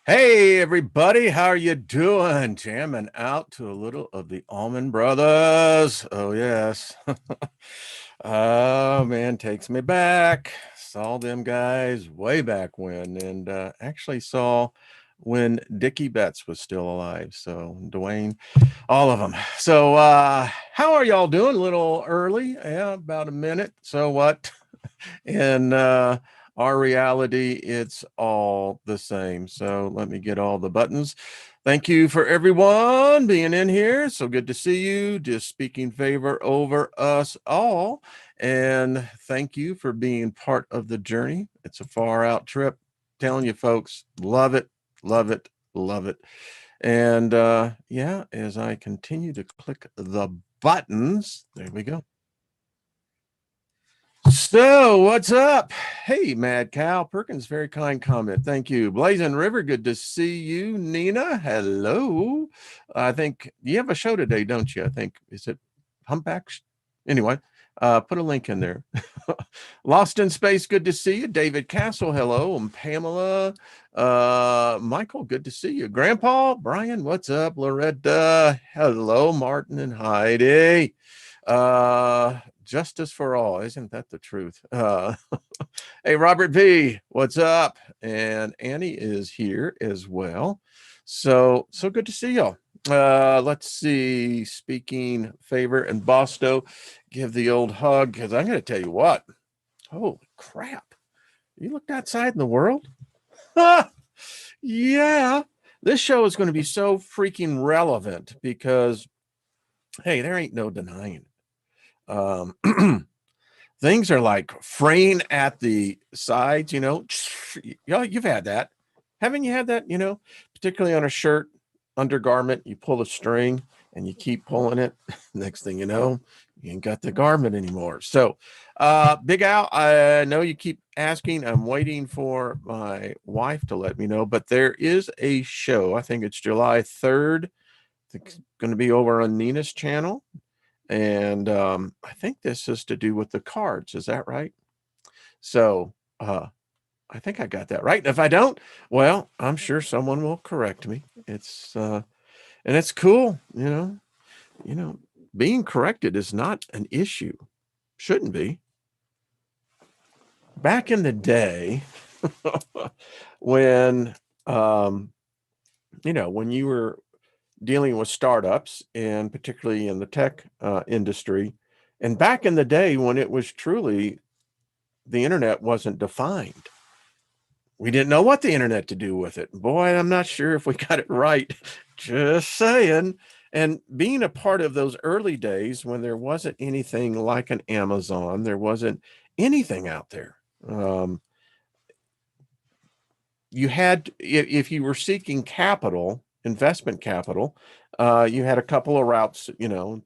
Hey everybody, how are you doing? Jamming out to a little of the Allman Brothers. Oh yes. Oh man, takes me back. Saw them guys way back when, and actually saw when Dickie Betts was still alive. So Dwayne, all of them. So how are y'all doing? A little early, yeah, about a minute. So what? In our reality, it's all the same. So let me get all the buttons. Thank you for everyone being in here. So good to see you. Just speaking favor over us all. And thank you for being part of the journey. It's a far out trip. Telling you folks, love it, love it, love it. And yeah, as I continue to click the buttons, there we go. So, what's up? Hey, Mad Cow Perkins, very kind comment. Thank you. Blazing River, good to see you. Nina, hello. I think you have a show today, don't you? I think, is it Humpbacks? Anyway, put a link in there. Lost in Space, good to see you. David Castle, hello. And Pamela, Michael, good to see you. Grandpa, Brian, what's up? Loretta, hello. Martin and Heidi. Justice for all, isn't that the truth? Hey, Robert V, what's up? And Annie is here as well. So good to see y'all. Let's see. Speaking favor and Bosto, give the old hug because I'm going to tell you what. Holy crap! You looked outside in the world. Yeah, this show is going to be so freaking relevant because hey, there ain't no denying. Things are like fraying at the sides, you've had that. Haven't you had that, particularly on a shirt undergarment, you pull the string and you keep pulling it. Next thing you know, you ain't got the garment anymore. So Big Al, I know you keep asking. I'm waiting for my wife to let me know, but there is a show. I think it's July 3rd. It's going to be over on Nina's channel. And I think this is to do with the cards. Is that right? So I think I got that right. And if I don't, well, I'm sure someone will correct me. It's and it's cool, being corrected is not an issue. Shouldn't be. Back in the day, when when you were dealing with startups and particularly in the tech industry, and back in the day when it was truly the internet wasn't defined. We didn't know what the internet to do with it. Boy, I'm not sure if we got it right. Just saying. And being a part of those early days when there wasn't anything like an Amazon, there wasn't anything out there. You had, if you were seeking capital, investment capital, you had a couple of routes.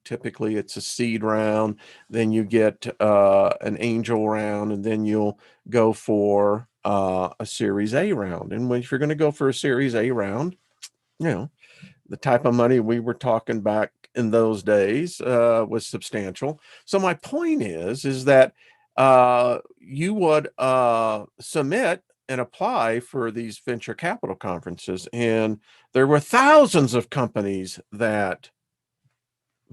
Typically it's a seed round, then you get an angel round, and then you'll go for a Series A round. And if you're going to go for a Series A round, the type of money we were talking back in those days was substantial. So my point is that you would submit and apply for these venture capital conferences, and there were thousands of companies that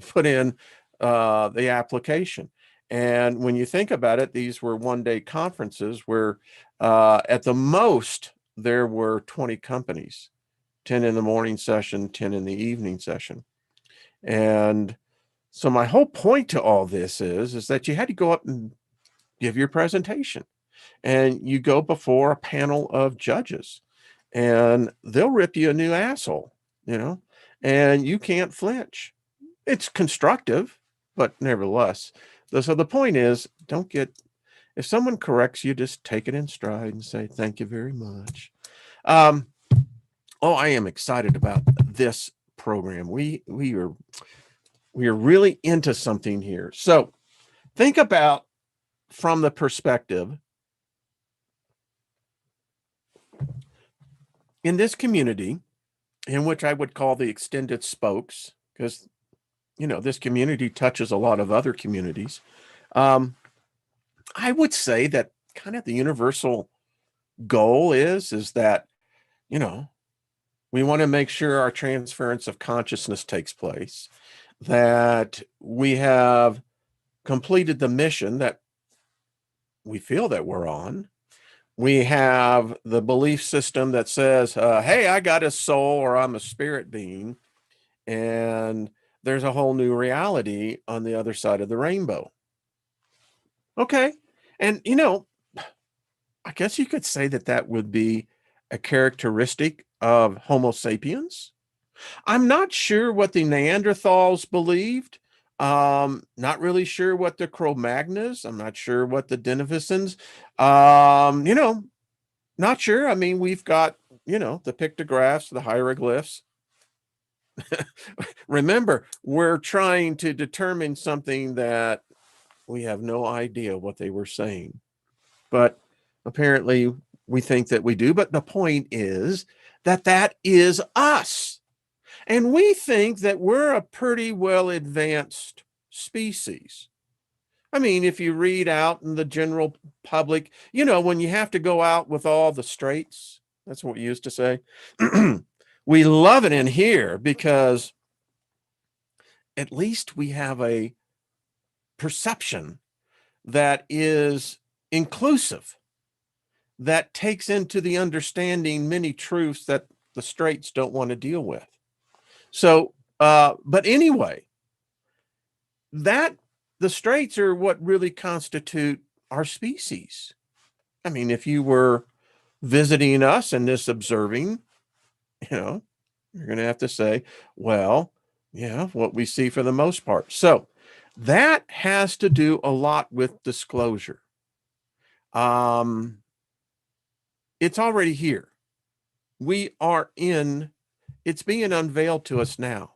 put in the application. And when you think about it, these were one-day conferences where at the most there were 20 companies, 10 in the morning session, 10 in the evening session. And so my whole point to all this is that you had to go up and give your presentation, and you go before a panel of judges, and they'll rip you a new asshole, and you can't flinch. It's constructive, but nevertheless. So the point is, if someone corrects you, just take it in stride and say, thank you very much. I am excited about this program. We are really into something here. So think about from the perspective in this community, in which I would call the extended spokes, because this community touches a lot of other communities. I would say that kind of the universal goal is that We want to make sure our transference of consciousness takes place, that we have completed the mission that we feel that we're on. We have the belief system that says, hey, I got a soul, or I'm a spirit being, and there's a whole new reality on the other side of the rainbow. Okay. And, I guess you could say that that would be a characteristic of Homo sapiens. I'm not sure what the Neanderthals believed. Not really sure what the Cro-Magnos. I'm not sure what the Denisovans. Not sure. I mean, we've got, the pictographs, the hieroglyphs. Remember, we're trying to determine something that we have no idea what they were saying. But apparently we think that we do. But the point is that that is us. And we think that we're a pretty well advanced species. I mean, if you read out in the general public, when you have to go out with all the straights, that's what we used to say. We love it in here because at least we have a perception that is inclusive, that takes into the understanding many truths that the straights don't want to deal with. So, but anyway, that the straights are what really constitute our species. I mean, if you were visiting us and this observing, you're going to have to say, well, yeah, what we see for the most part. So that has to do a lot with disclosure. It's already here. It's being unveiled to us now.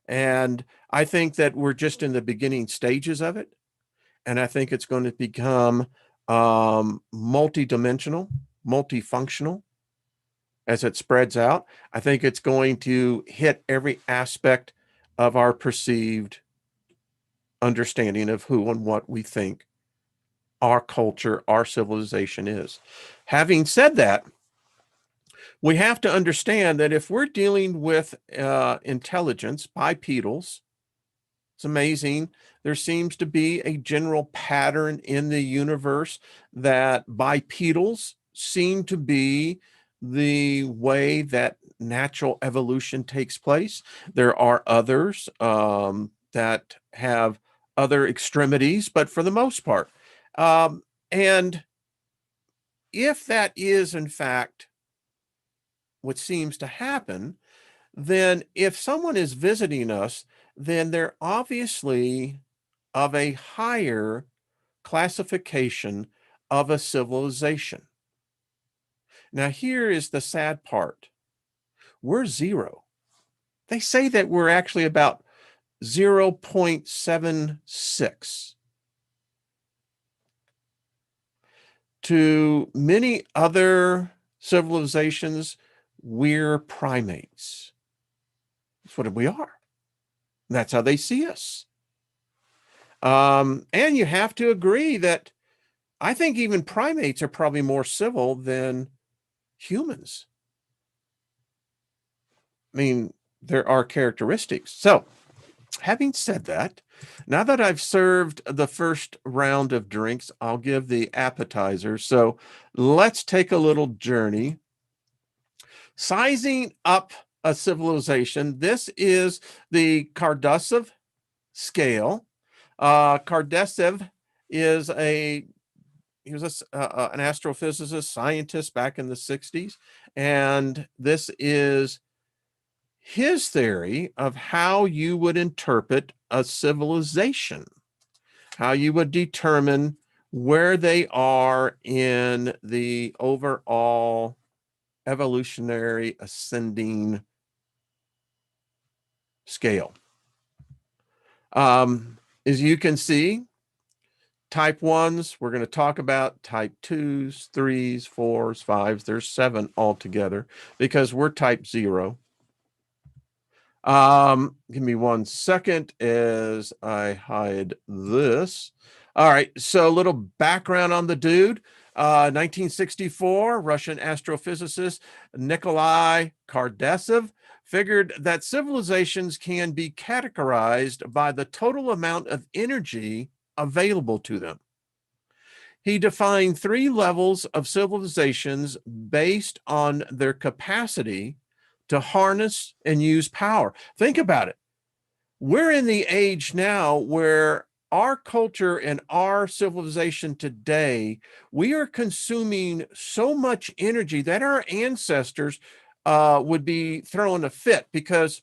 And I think that we're just in the beginning stages of it. And I think it's going to become multidimensional, multifunctional as it spreads out. I think it's going to hit every aspect of our perceived understanding of who and what we think our culture, our civilization is. Having said that, we have to understand that if we're dealing with intelligence, bipedals, it's amazing. There seems to be a general pattern in the universe that bipedals seem to be the way that natural evolution takes place. There are others that have other extremities, but for the most part. And if that is, in fact, what seems to happen, then if someone is visiting us, then they're obviously of a higher classification of a civilization. Now, here is the sad part. We're zero. They say that we're actually about 0.76. To many other civilizations, we're primates. That's what we are. That's how they see us. And you have to agree that I think even primates are probably more civil than humans. I mean, there are characteristics. So, having said that, now that I've served the first round of drinks, I'll give the appetizer. So, let's take a little journey. Sizing up a civilization. This is the Kardashev scale. Kardashev is he was an astrophysicist, scientist back in the 60s. And this is his theory of how you would interpret a civilization, how you would determine where they are in the overall evolutionary ascending scale. As you can see, type 1s, we're going to talk about type 2s, 3s, 4s, 5s. There's 7 altogether because we're type 0. Give me 1 second as I hide this. All right, so a little background on the dude. 1964, Russian astrophysicist Nikolai Kardashev figured that civilizations can be categorized by the total amount of energy available to them. He defined 3 levels of civilizations based on their capacity to harness and use power. Think about it. We're in the age now where our culture and our civilization today, we are consuming so much energy that our ancestors would be throwing a fit because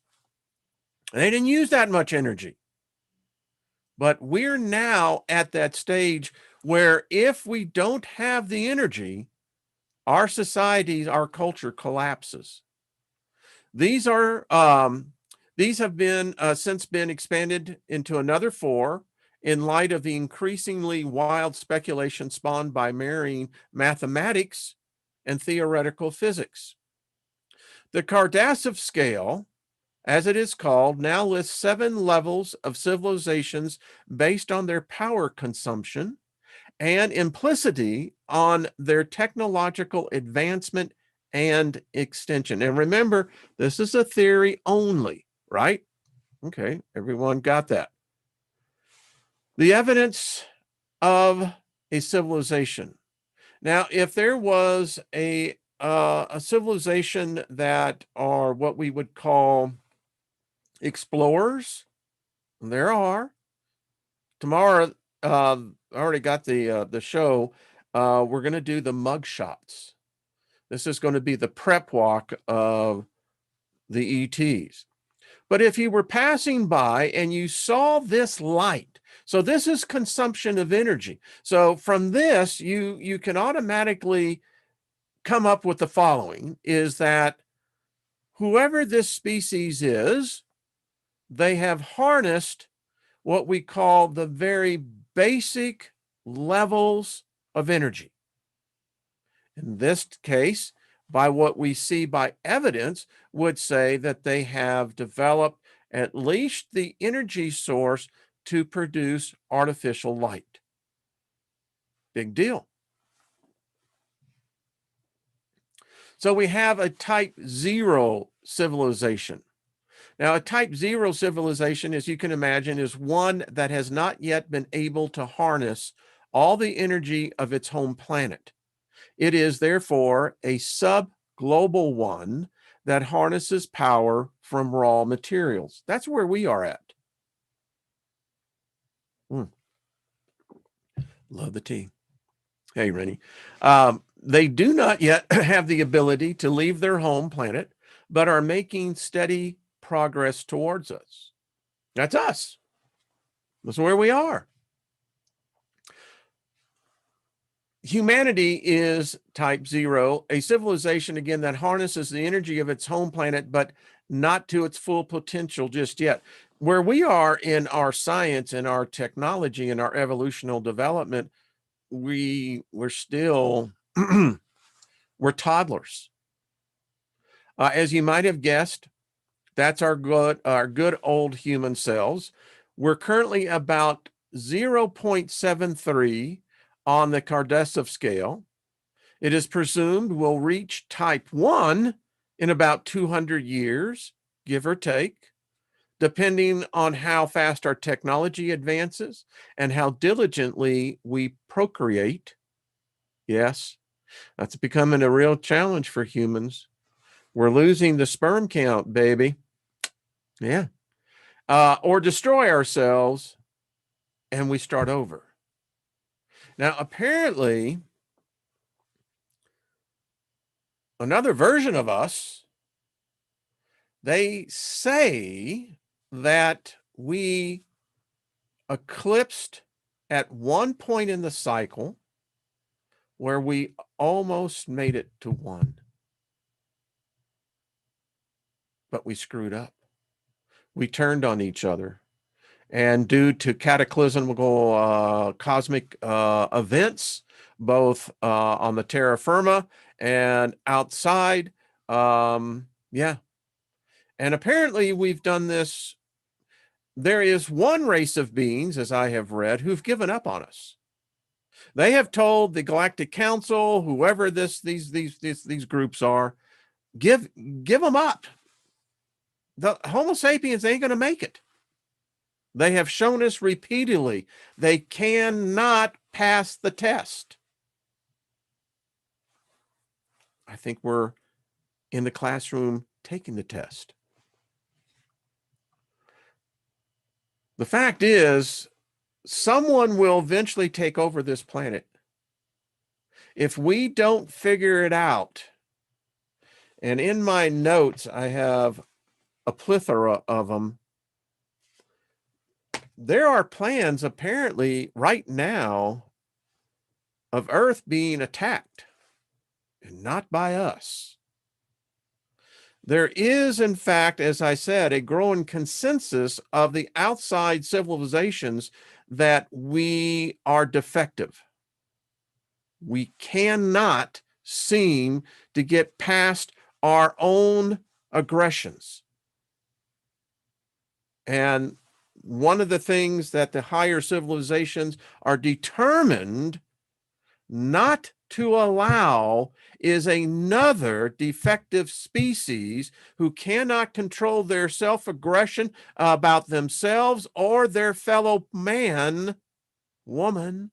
they didn't use that much energy. But we're now at that stage where if we don't have the energy, our society, our culture collapses. These have been since been expanded into another 4 in light of the increasingly wild speculation spawned by marrying mathematics and theoretical physics. The Kardashev scale, as it is called, now lists 7 levels of civilizations based on their power consumption and implicitly on their technological advancement and extension. And remember, this is a theory only, right? Okay, everyone got that. The evidence of a civilization. Now, if there was a civilization that are what we would call explorers, there are. Tomorrow, I already got the show. We're going to do the mug shots. This is going to be the prep walk of the ETs. But if you were passing by and you saw this light, so this is consumption of energy. So from this, you can automatically come up with the following, is that whoever this species is, they have harnessed what we call the very basic levels of energy. In this case, by what we see by evidence, would say that they have developed at least the energy source to produce artificial light. Big deal. So we have a type 0 civilization. Now, a type 0 civilization, as you can imagine, is one that has not yet been able to harness all the energy of its home planet. It is therefore a sub-global one that harnesses power from raw materials. That's where we are at. Love the tea. Hey, Rennie. They do not yet have the ability to leave their home planet, but are making steady progress towards us. That's us. That's where we are. Humanity is type 0, a civilization, again, that harnesses the energy of its home planet, but not to its full potential just yet. Where we are in our science and our technology and our evolutional development, we're still, we're toddlers. As you might have guessed, that's our good old human selves. We're currently about 0.73 on the Kardashev scale. It is presumed we'll reach type 1 in about 200 years, give or take, depending on how fast our technology advances and how diligently we procreate. Yes, that's becoming a real challenge for humans. We're losing the sperm count, baby. Yeah. Or destroy ourselves and we start over. Now, apparently, another version of us, they say that we eclipsed at one point in the cycle where we almost made it to 1. But we screwed up. We turned on each other. And due to cataclysmical cosmic events, both on the terra firma and outside, yeah. And apparently we've done this. There is one race of beings, as I have read, who've given up on us. They have told the Galactic Council, whoever these groups are, give them up. The Homo sapiens ain't going to make it. They have shown us repeatedly they cannot pass the test. I think we're in the classroom taking the test. The fact is, someone will eventually take over this planet. If we don't figure it out, and in my notes, I have a plethora of them. There are plans apparently right now of Earth being attacked, and not by us. There is, in fact, as I said, a growing consensus of the outside civilizations that we are defective. We cannot seem to get past our own aggressions. And one of the things that the higher civilizations are determined not to allow is another defective species who cannot control their self-aggression about themselves or their fellow man, woman.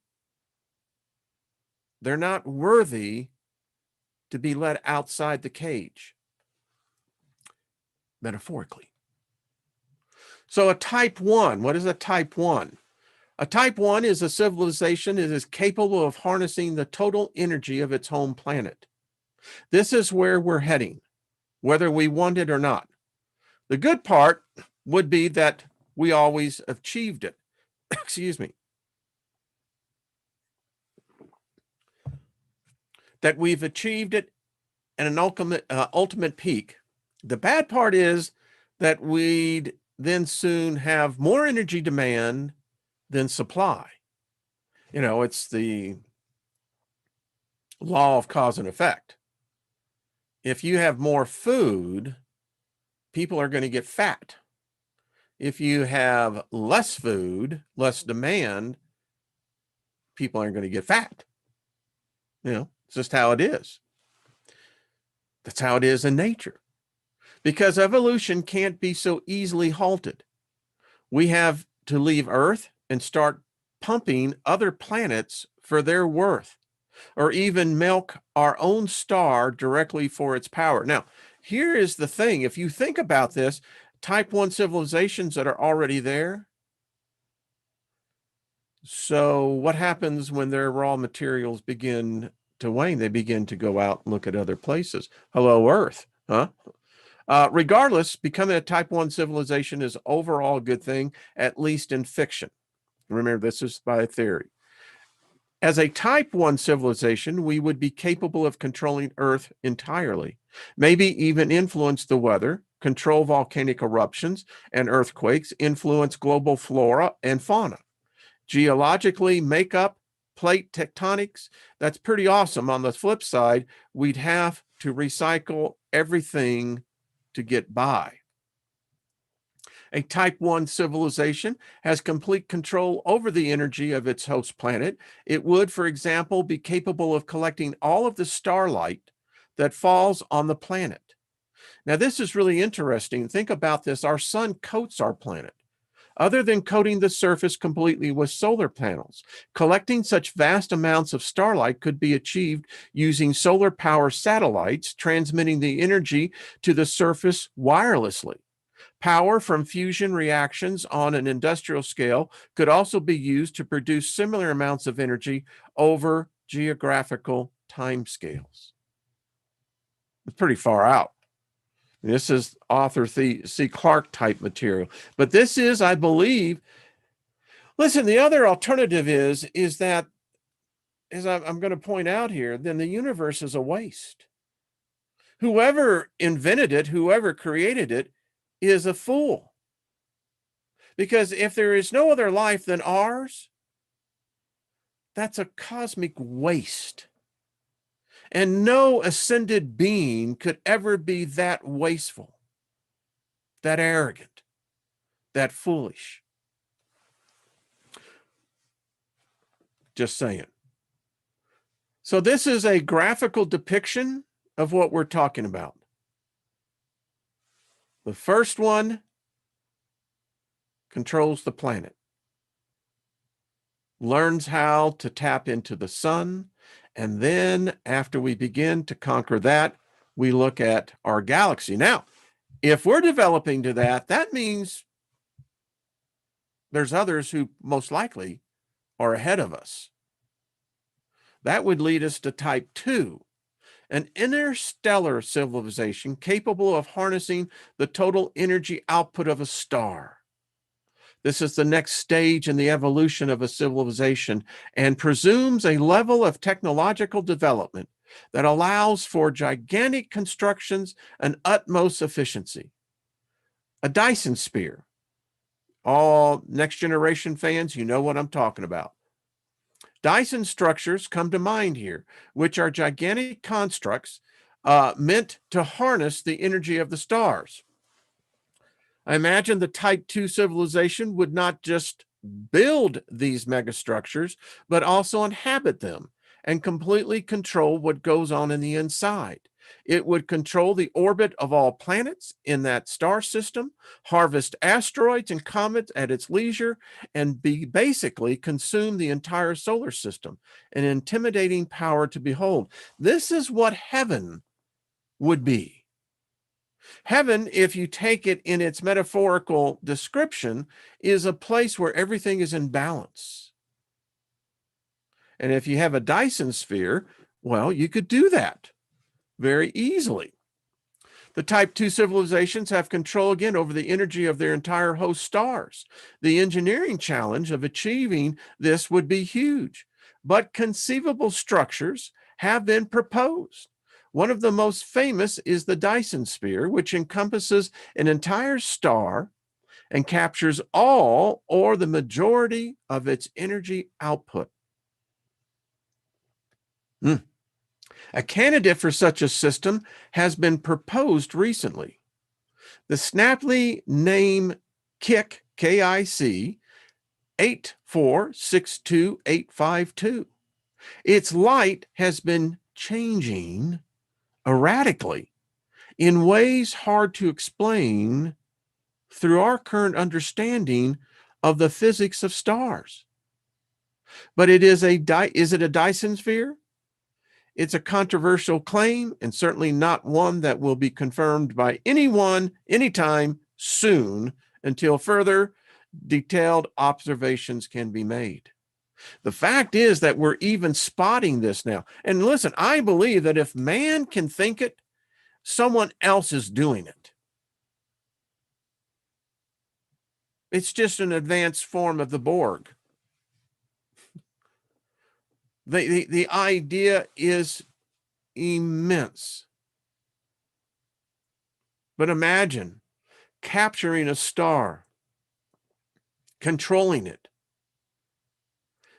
They're not worthy to be let outside the cage, metaphorically. So a type 1, what is a type 1? A type 1 is a civilization that is capable of harnessing the total energy of its home planet. This is where we're heading, whether we want it or not. The good part would be that we always achieved it. Excuse me. That we've achieved it at an ultimate peak. The bad part is that we'd then soon have more energy demand than supply. You know, it's the law of cause and effect. If you have more food, people are going to get fat. If you have less food, less demand, people aren't going to get fat. You know, it's just how it is. That's how it is in nature. Because evolution can't be so easily halted. We have to leave Earth and start pumping other planets for their worth, or even milk our own star directly for its power. Now, here is the thing. If you think about this, type 1 civilizations that are already there. So what happens when their raw materials begin to wane? They begin to go out and look at other places. Hello, Earth, huh? Regardless, becoming a type 1 civilization is overall a good thing, at least in fiction. Remember, this is by theory. As a type 1 civilization, we would be capable of controlling Earth entirely, maybe even influence the weather, control volcanic eruptions and earthquakes, influence global flora and fauna, geologically make up plate tectonics. That's pretty awesome. On the flip side, we'd have to recycle everything to get by. A type 1 civilization has complete control over the energy of its host planet. It would, for example, be capable of collecting all of the starlight that falls on the planet. Now, this is really interesting. Think about this. Our sun coats our planet. Other than coating the surface completely with solar panels, collecting such vast amounts of starlight could be achieved using solar power satellites, transmitting the energy to the surface wirelessly. Power from fusion reactions on an industrial scale could also be used to produce similar amounts of energy over geographical timescales. It's pretty far out. This is Arthur C. Clarke type material. But this is, I believe, listen, the other alternative is that, as I'm going to point out here, then the universe is a waste. Whoever invented it, whoever created it, is a fool. Because if there is no other life than ours, that's a cosmic waste. And no ascended being could ever be that wasteful, that arrogant, that foolish. Just saying. So this is a graphical depiction of what we're talking about. The first one controls the planet, learns how to tap into the sun, and then after we begin to conquer that, we look at our galaxy. Now, if we're developing to that, that means there's others who most likely are ahead of us. That would lead us to type 2, an interstellar civilization capable of harnessing the total energy output of a star. This is the next stage in the evolution of a civilization and presumes a level of technological development that allows for gigantic constructions and utmost efficiency. A Dyson sphere. All Next Generation fans, you know what I'm talking about. Dyson structures come to mind here, which are gigantic constructs meant to harness the energy of the stars. I imagine the Type 2 civilization would not just build these megastructures, but also inhabit them and completely control what goes on in the inside. It would control the orbit of all planets in that star system, harvest asteroids and comets at its leisure, and basically consume the entire solar system, an intimidating power to behold. This is what heaven would be. Heaven, if you take it in its metaphorical description, is a place where everything is in balance. And if you have a Dyson sphere, well, you could do that very easily. The Type 2 civilizations have control again over the energy of their entire host stars. The engineering challenge of achieving this would be huge, but conceivable structures have been proposed. One of the most famous is the Dyson sphere, which encompasses an entire star and captures all or the majority of its energy output. A candidate for such a system has been proposed recently. The snappily named KIC, K-I-C, 8462852. Its light has been changing erratically in ways hard to explain through our current understanding of the physics of stars. But is it a Dyson sphere? It's a controversial claim and certainly not one that will be confirmed by anyone anytime soon until further detailed observations can be made. The fact is that we're even spotting this now. And listen, I believe that if man can think it, someone else is doing it. It's just an advanced form of the Borg. The idea is immense. But imagine capturing a star, controlling it.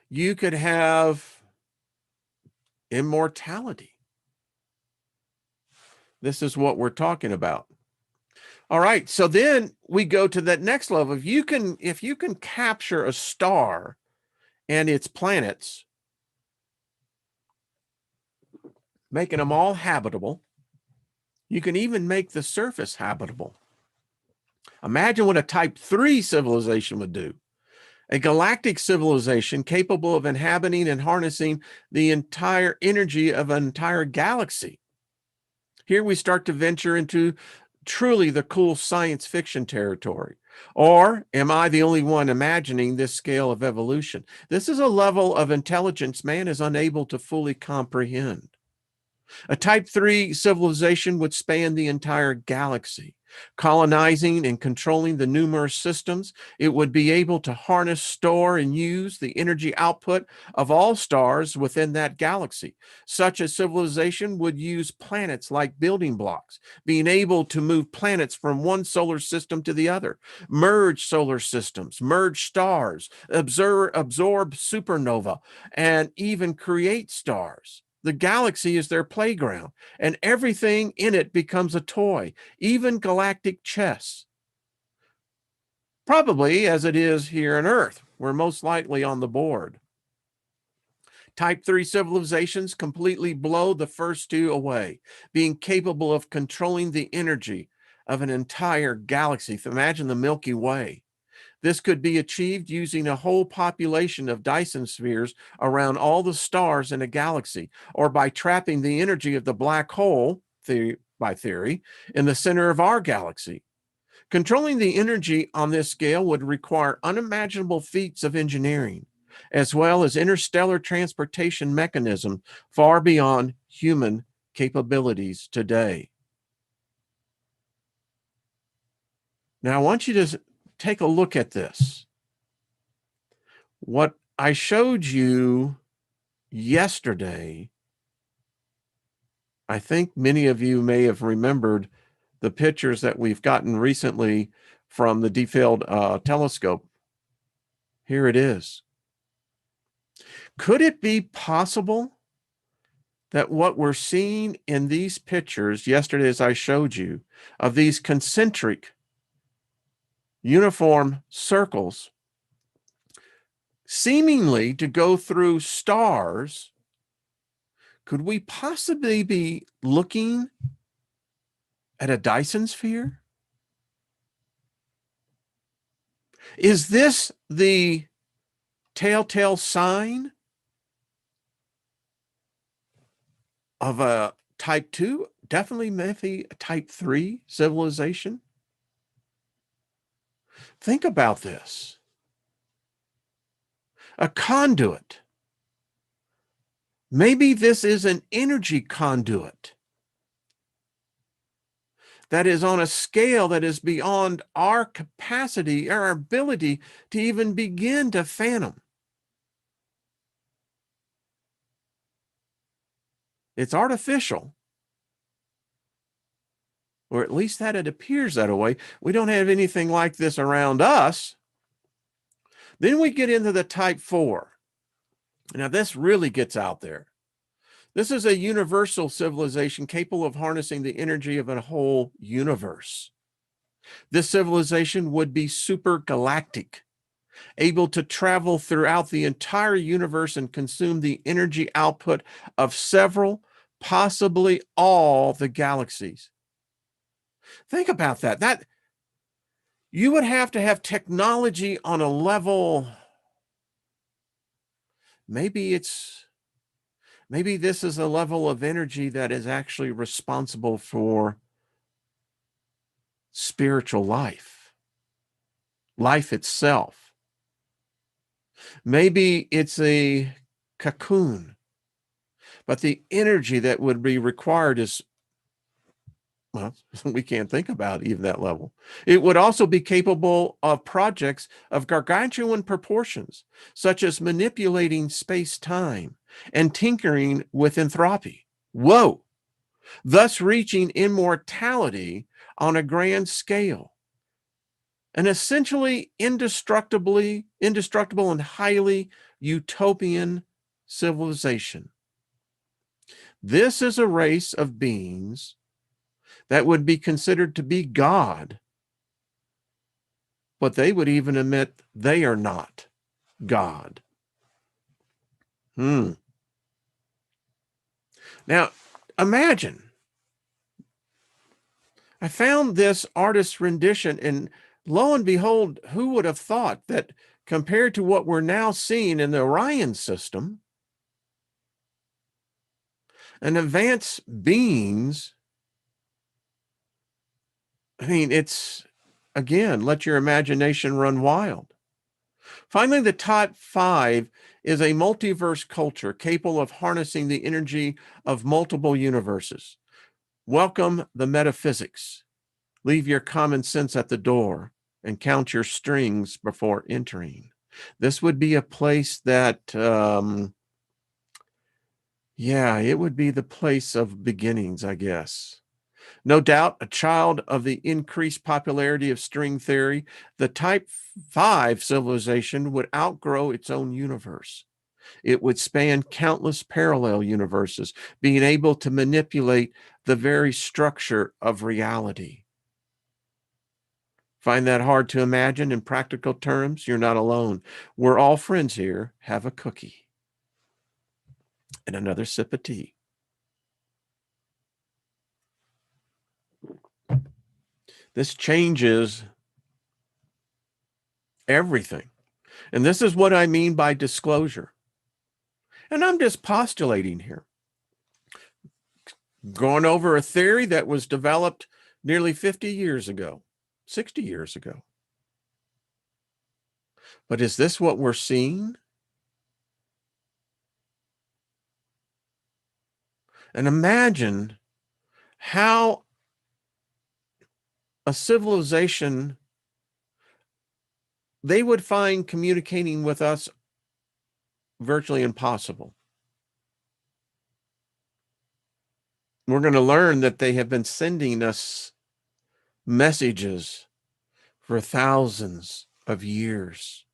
You could have immortality. This is what we're talking about. All right, so then we go to that next level. If you can capture a star and its planets, making them all habitable, you can even make the surface habitable. Imagine what a Type 3 civilization would do. A galactic civilization capable of inhabiting and harnessing the entire energy of an entire galaxy. Here we start to venture into truly the cool science fiction territory. Or am I the only one imagining this scale of evolution? This is a level of intelligence man is unable to fully comprehend. A Type 3 civilization would span the entire galaxy, colonizing and controlling the numerous systems. It would be able to harness, store, and use the energy output of all stars within that galaxy. Such a civilization would use planets like building blocks, being able to move planets from one solar system to the other, merge solar systems, merge stars, absorb supernova, and even create stars. The galaxy is their playground, and everything in it becomes a toy, even galactic chess. Probably as it is here on Earth. We're most likely on the board. Type 3 civilizations completely blow the first two away, being capable of controlling the energy of an entire galaxy. Imagine the Milky Way. This could be achieved using a whole population of Dyson spheres around all the stars in a galaxy, or by trapping the energy of the black hole, by theory, in the center of our galaxy. Controlling the energy on this scale would require unimaginable feats of engineering, as well as interstellar transportation mechanisms far beyond human capabilities today. Now, I want you to take a look at this. What I showed you yesterday, I think many of you may have remembered the pictures that we've gotten recently from the Deep Field telescope. Here it is. Could it be possible that what we're seeing in these pictures yesterday, as I showed you, of these concentric uniform circles seemingly to go through stars, could we possibly be looking at a Dyson sphere? Is this the telltale sign of a type 2, definitely maybe a type 3 civilization? Think about this. A conduit. Maybe this is an energy conduit that is on a scale that is beyond our capacity, our ability to even begin to fathom. It's artificial, or at least that it appears that way. We don't have anything like this around us. Then we get into the type 4. Now, this really gets out there. This is a universal civilization capable of harnessing the energy of a whole universe. This civilization would be super galactic, able to travel throughout the entire universe and consume the energy output of several, possibly all the galaxies. Think about that. That you would have to have technology on a level, maybe this is a level of energy that is actually responsible for spiritual life itself. Maybe it's a cocoon, but the energy that would be required is, well, we can't think about even that level. It would also be capable of projects of gargantuan proportions, such as manipulating space-time and tinkering with entropy. Whoa! Thus reaching immortality on a grand scale. An essentially indestructible and highly utopian civilization. This is a race of beings that would be considered to be God, but they would even admit they are not God. Now, imagine, I found this artist's rendition, and lo and behold, who would have thought that compared to what we're now seeing in the Orion system, and advanced beings, I mean, it's, again, let your imagination run wild. Finally, the top 5 is a multiverse culture capable of harnessing the energy of multiple universes. Welcome the metaphysics. Leave your common sense at the door and count your strings before entering. This would be a place that, it would be the place of beginnings, I guess. No doubt, a child of the increased popularity of string theory, the type 5 civilization would outgrow its own universe. It would span countless parallel universes, being able to manipulate the very structure of reality. Find that hard to imagine in practical terms? You're not alone. We're all friends here. Have a cookie. And another sip of tea. This changes everything. And this is what I mean by disclosure. And I'm just postulating here, going over a theory that was developed nearly 50 years ago, 60 years ago. But is this what we're seeing? And imagine how a civilization, they would find communicating with us virtually impossible. We're going to learn that they have been sending us messages for thousands of years.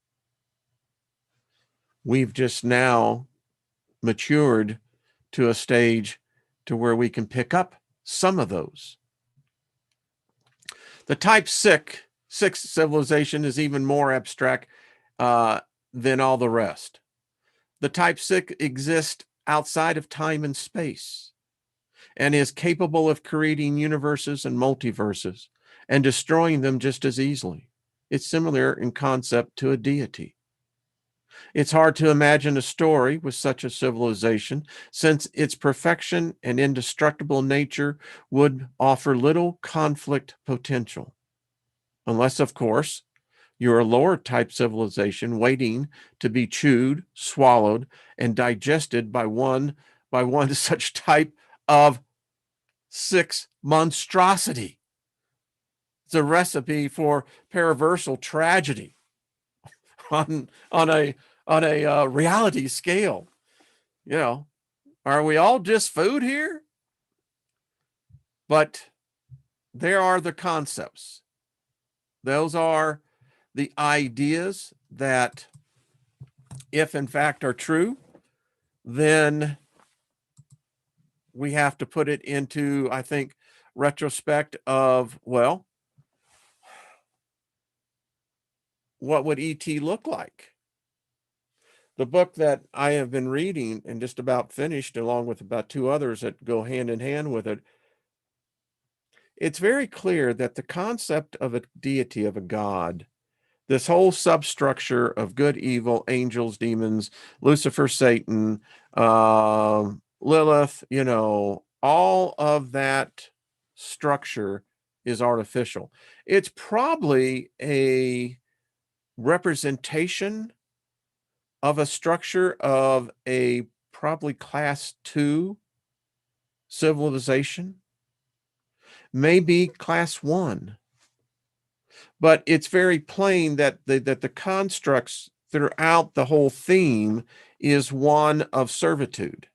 We've just now matured to a stage to where we can pick up some of those. The type 6 civilization is even more abstract than all the rest. The type 6 exists outside of time and space and is capable of creating universes and multiverses and destroying them just as easily. It's similar in concept to a deity. It's hard to imagine a story with such a civilization, since its perfection and indestructible nature would offer little conflict potential. Unless, of course, you're a lower type civilization waiting to be chewed, swallowed, and digested by one such type of 6 monstrosity. It's a recipe for paraversal tragedy on a reality scale. You know, are we all just food here? But there are the concepts. Those are the ideas that, if in fact are true, then we have to put it into, I think, retrospect of, well, what would ET look like? The book that I have been reading and just about finished, along with about 2 others that go hand in hand with it, it's very clear that the concept of a deity, of a god, this whole substructure of good, evil, angels, demons, Lucifer, Satan, Lilith, all of that structure is artificial. It's probably a representation of a structure of a probably class 2 civilization, maybe class 1. But it's very plain that the constructs throughout the whole theme is one of servitude.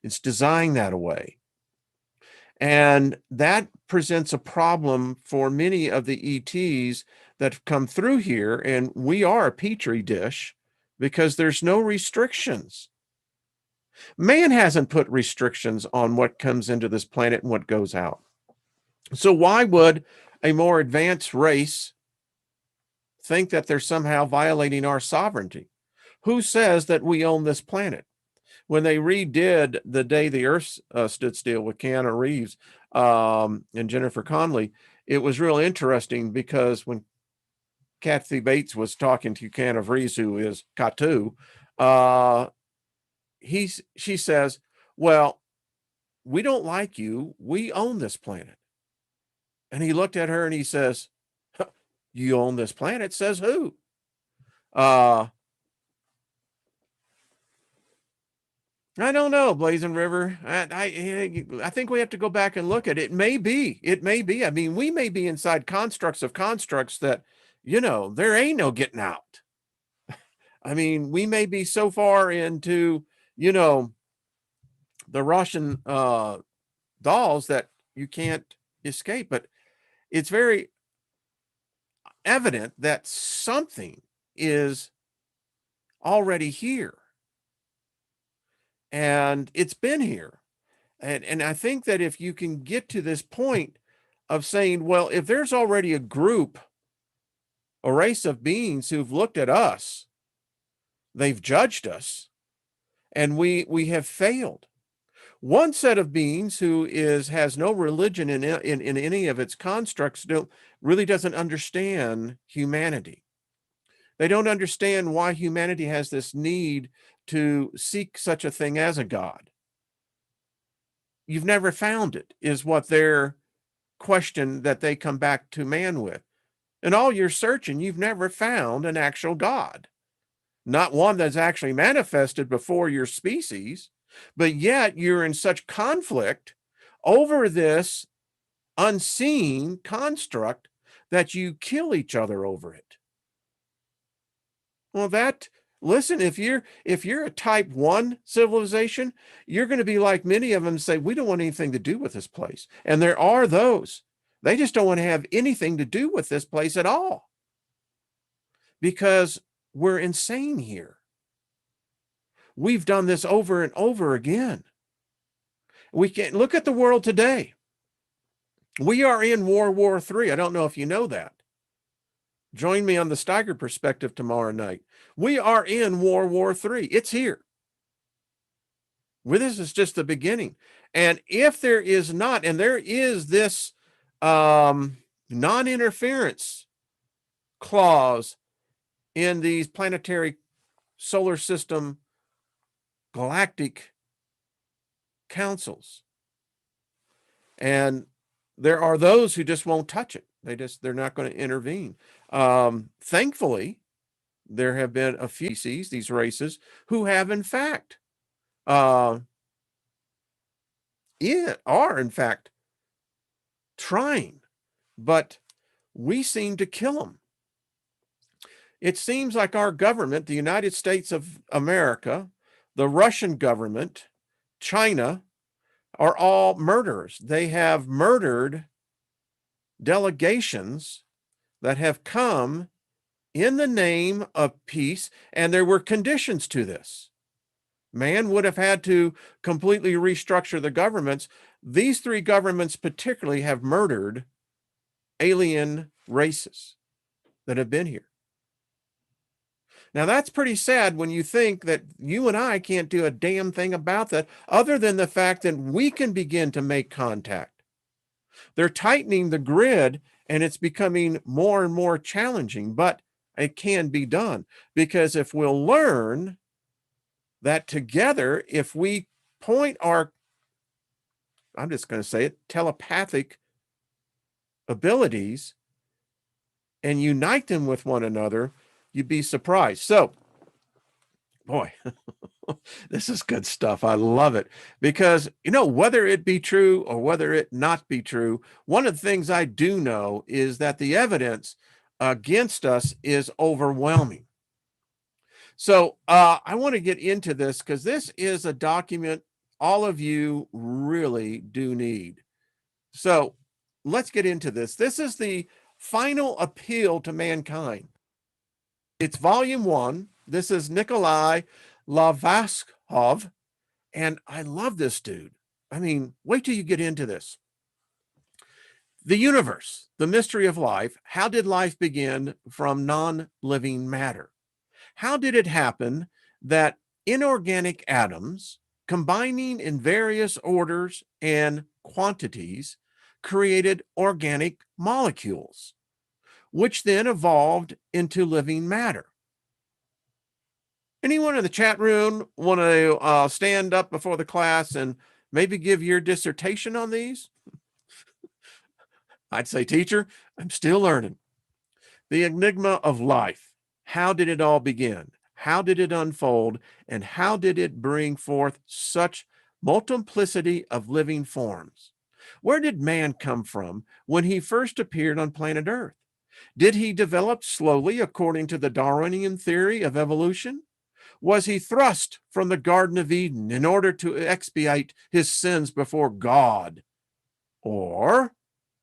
It's designed that way. And that presents a problem for many of the ETs that have come through here. And we are a petri dish because there's no restrictions. Man hasn't put restrictions on what comes into this planet and what goes out. So why would a more advanced race think that they're somehow violating our sovereignty? Who says that we own this planet? When they redid The Day the Earth Stood Still with Keanu Reeves and Jennifer Connelly, it was real interesting because when Kathy Bates was talking to Keanu Reeves, who is Katu, she says, well, we don't like you. We own this planet. And he looked at her and he says, you own this planet? Says who? I don't know, Blazing River. I think we have to go back and look at it. It may be. I mean, we may be inside constructs of constructs that, there ain't no getting out. I mean, we may be so far into, the Russian dolls that you can't escape. But it's very evident that something is already here. And it's been here. And I think that if you can get to this point of saying, well, if there's already a group, a race of beings who've looked at us, they've judged us, And we have failed. One set of beings who has no religion in any of its constructs really doesn't understand humanity. They don't understand why humanity has this need to seek such a thing as a God. You've never found it, is what their question that they come back to man with. In all your searching, you've never found an actual God, not one that's actually manifested before your species, but yet you're in such conflict over this unseen construct that you kill each other over it. Well, listen, if you're a type 1 civilization, you're going to be like many of them and say, we don't want anything to do with this place. And there are those. They just don't want to have anything to do with this place at all, because we're insane here. We've done this over and over again. We can look at the world today. We are in World War III. I don't know if you know that. Join me on the Steiger perspective tomorrow night. We are in World War III. It's here. Well, this is just the beginning. And if there is not, and there is this non-interference clause in these planetary solar system galactic councils, and there are those who just won't touch it. They're not going to intervene. Thankfully, there have been a few species, these races, who have in fact are in fact trying, but we seem to kill them. It seems like our government, the United States of America, the Russian government, China, are all murderers. They have murdered delegations that have come in the name of peace, and there were conditions to this. Man would have had to completely restructure the governments. These three governments particularly have murdered alien races that have been here. Now, that's pretty sad when you think that you and I can't do a damn thing about that, other than the fact that we can begin to make contact. They're tightening the grid, and it's becoming more and more challenging, but it can be done, because if we'll learn that together, if we point our, I'm just going to say it, telepathic abilities and unite them with one another, you'd be surprised. So, boy, this is good stuff. I love it, because, whether it be true or whether it not be true, one of the things I do know is that the evidence against us is overwhelming. So I want to get into this, because this is a document all of you really do need. So let's get into this. This is the final appeal to mankind. It's volume 1. This is Nikolai Lavashov, and I love this dude. I mean, wait till you get into this. The universe, the mystery of life. How did life begin from non-living matter? How did it happen that inorganic atoms, combining in various orders and quantities, created organic molecules, which then evolved into living matter? Anyone in the chat room want to stand up before the class and maybe give your dissertation on these? I'd say, teacher, I'm still learning. The enigma of life. How did it all begin? How did it unfold? And how did it bring forth such multiplicity of living forms? Where did man come from when he first appeared on planet Earth? Did he develop slowly according to the Darwinian theory of evolution? Was he thrust from the Garden of Eden in order to expiate his sins before God? Or,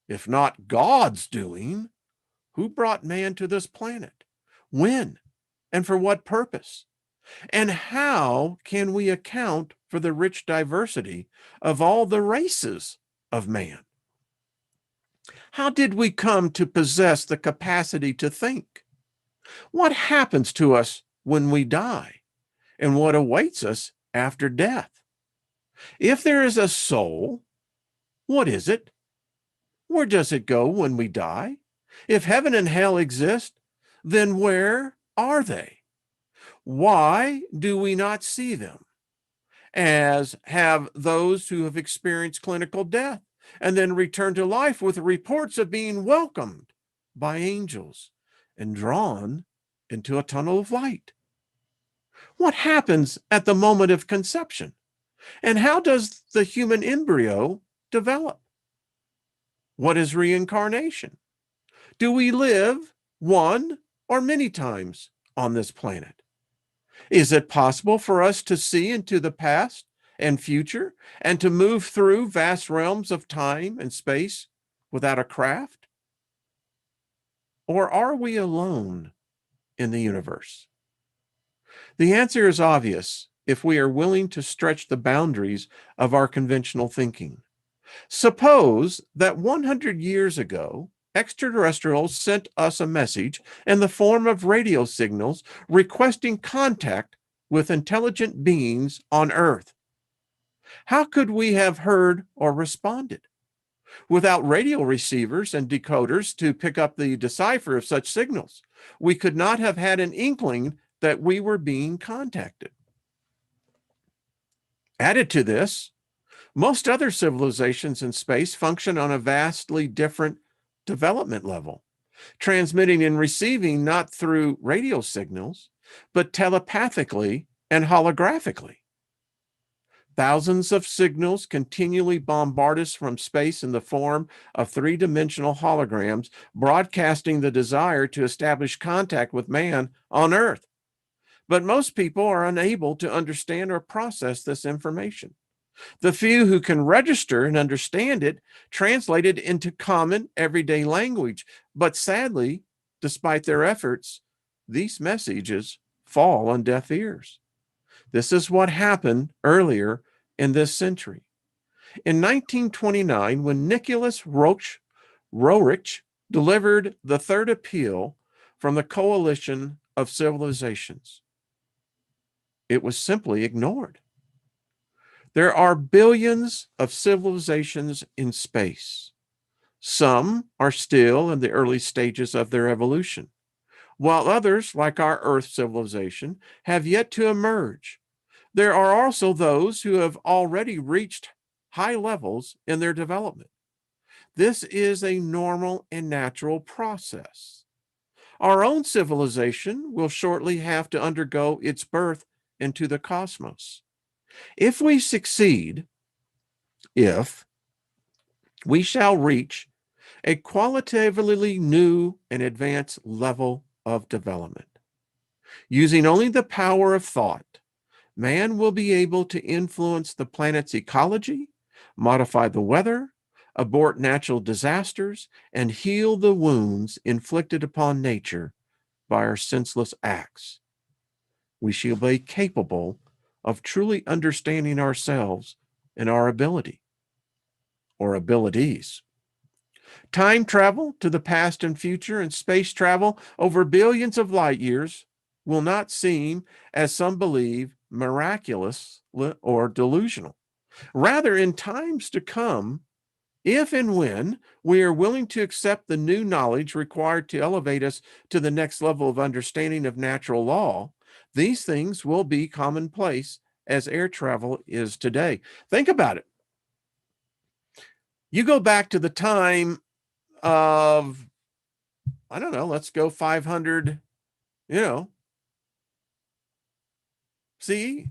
if not God's doing, who brought man to this planet? When? And for what purpose? And how can we account for the rich diversity of all the races of man? How did we come to possess the capacity to think? What happens to us when we die? And what awaits us after death? If there is a soul, what is it? Where does it go when we die? If heaven and hell exist, then where are they? Why do we not see them, as have those who have experienced clinical death and then return to life with reports of being welcomed by angels and drawn into a tunnel of light? What happens at the moment of conception? And how does the human embryo develop? What is reincarnation? Do we live one or many times on this planet? Is it possible for us to see into the past and future and to move through vast realms of time and space without a craft? Or are we alone in the universe? The answer is obvious if we are willing to stretch the boundaries of our conventional thinking. Suppose that 100 years ago, extraterrestrials sent us a message in the form of radio signals requesting contact with intelligent beings on Earth. How could we have heard or responded? Without radio receivers and decoders to pick up the decipher of such signals, we could not have had an inkling that we were being contacted. Added to this, most other civilizations in space function on a vastly different development level, transmitting and receiving not through radio signals, but telepathically and holographically. Thousands of signals continually bombard us from space in the form of three-dimensional holograms, broadcasting the desire to establish contact with man on Earth. But most people are unable to understand or process this information. The few who can register and understand it translate it into common everyday language. But sadly, despite their efforts, these messages fall on deaf ears. This is what happened earlier in this century. In 1929, when Nicholas Roerich delivered the third appeal from the Coalition of Civilizations, it was simply ignored. There are billions of civilizations in space. Some are still in the early stages of their evolution, while others, like our Earth civilization, have yet to emerge. There are also those who have already reached high levels in their development. This is a normal and natural process. Our own civilization will shortly have to undergo its birth into the cosmos. If we succeed, we shall reach a qualitatively new and advanced level of development. Using only the power of thought, man will be able to influence the planet's ecology, modify the weather, abort natural disasters, and heal the wounds inflicted upon nature by our senseless acts. We shall be capable of truly understanding ourselves and our ability or abilities. Time travel to the past and future and space travel over billions of light years will not seem, as some believe, miraculous or delusional. Rather, in times to come, if and when we are willing to accept the new knowledge required to elevate us to the next level of understanding of natural law, these things will be commonplace as air travel is today. Think about it. You go back to the time of, I don't know, let's go 500, CE.